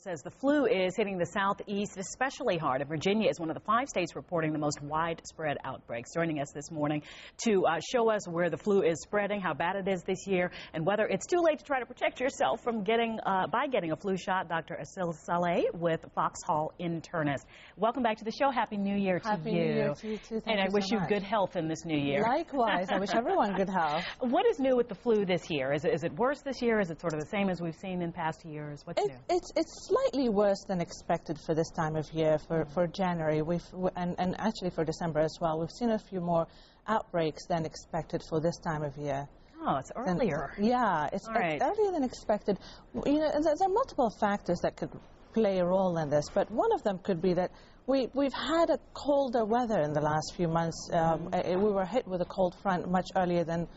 Says the flu is hitting the southeast especially hard, and Virginia is one of the 5 states reporting the most widespread outbreaks. Joining us this morning to show us where the flu is spreading, how bad it is this year, and whether it's too late to try to protect yourself from getting a flu shot, Dr. Assil Saleh with Foxhall Internists. Welcome back to the show. Happy New Year to you. Happy New Year to you too. And I wish you good health in this new year. Likewise. I wish everyone good health. What is new with the flu this year? Is it worse this year? Is it sort of the same as we've seen in past years? What's new? It's slightly worse than expected for this time of year, for January, and actually for December as well. We've seen a few more outbreaks than expected for this time of year. Oh, it's earlier. It's earlier than expected. You know, there are multiple factors that could play a role in this, but one of them could be that we've had a colder weather in the last few months. We were hit with a cold front much earlier than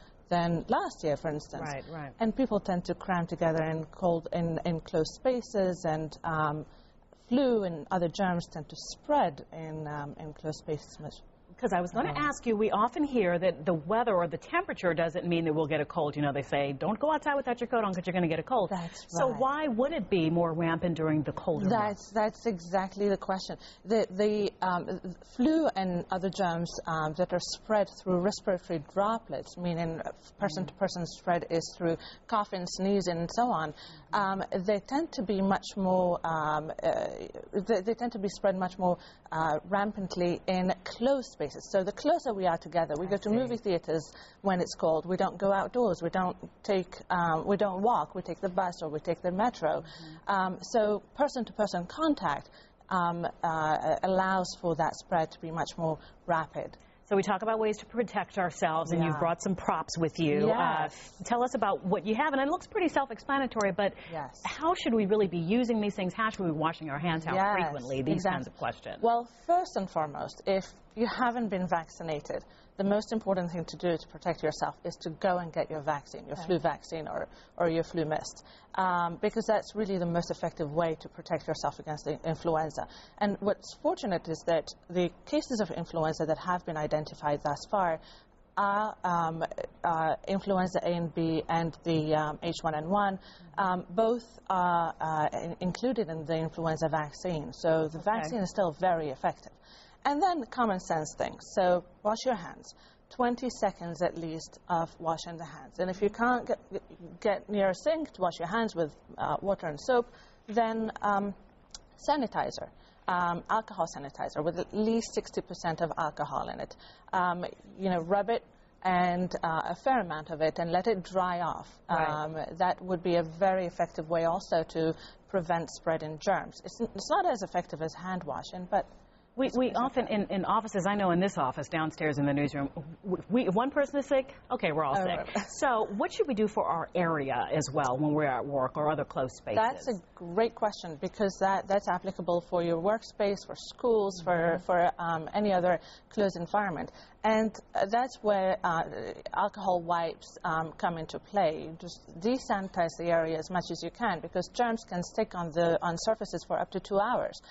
last year, for instance. Right. And people tend to cram together in closed spaces, and flu and other germs tend to spread in closed spaces much. Because I was going to ask you, we often hear that the weather or the temperature doesn't mean that we'll get a cold. You know, they say, don't go outside without your coat on because you're going to get a cold. That's right. So why would it be more rampant during the colder months? That's exactly the question. The flu and other germs that are spread through respiratory droplets, meaning person-to-person spread is through coughing, sneezing, and so on, they tend to be much more, they tend to be spread much more rampantly in closed spaces. So the closer we are together, we go to movie theaters when it's cold. We don't go outdoors. We don't walk. We take the bus or we take the metro. So person-to-person contact allows for that spread to be much more rapid. So we talk about ways to protect ourselves, and you've brought some props with you. Yes. Tell us about what you have, and it looks pretty self-explanatory, but how should we really be using these things? How should we be washing our hands? How frequently? These kinds of questions. Well, first and foremost, if you haven't been vaccinated, the most important thing to do to protect yourself is to go and get your vaccine, your flu vaccine or your flu mist, because that's really the most effective way to protect yourself against the influenza. And what's fortunate is that the cases of influenza that have been identified thus far are influenza A and B and the H1N1. Both are included in the influenza vaccine, so the vaccine is still very effective. And then common sense things. So wash your hands. 20 seconds at least of washing the hands. And if you can't get near a sink to wash your hands with water and soap, then sanitizer, alcohol sanitizer with at least 60% of alcohol in it. You know, rub it and a fair amount of it and let it dry off. That would be a very effective way also to prevent spreading germs. It's not as effective as hand washing, but we often, in offices, I know in this office downstairs in the newsroom, if one person is sick, okay, we're all sick. So what should we do for our area as well when we're at work or other closed spaces? That's a great question, because that's applicable for your workspace, for schools, for any other closed environment. And that's where alcohol wipes come into play. Just desanitize the area as much as you can, because germs can stick on surfaces for up to 2 hours.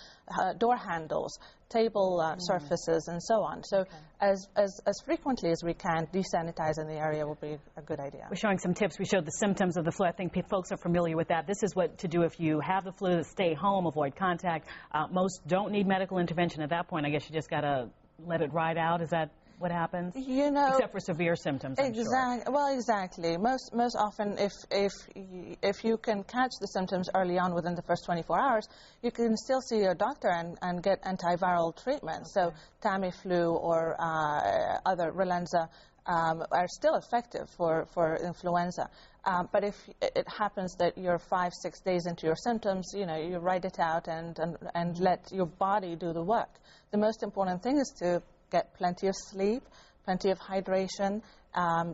Door handles, table surfaces, and so on. So as frequently as we can, desanitizing the area will be a good idea. We're showing some tips. We showed the symptoms of the flu. I think folks are familiar with that. This is what to do if you have the flu. Stay home, avoid contact. Most don't need medical intervention at that point. I guess you just got to let it ride out. Is that what happens? You know, except for severe symptoms, I'm sure. Well, exactly. Most often, if you can catch the symptoms early on within the first 24 hours, you can still see your doctor and get antiviral treatment. So Tamiflu or other Relenza are still effective for influenza. But if it happens that you're 5-6 days into your symptoms, you know, you write it out and let your body do the work. The most important thing is to get plenty of sleep, plenty of hydration,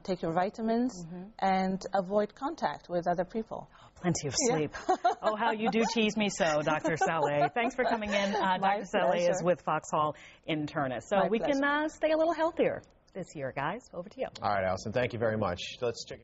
take your vitamins, and avoid contact with other people. Plenty of sleep. Oh, how you do tease me so, Dr. Saleh. Thanks for coming in. Dr. Saleh is with Foxhall Internists. So we can stay a little healthier this year, guys. Over to you. All right, Allison. Thank you very much. Let's check.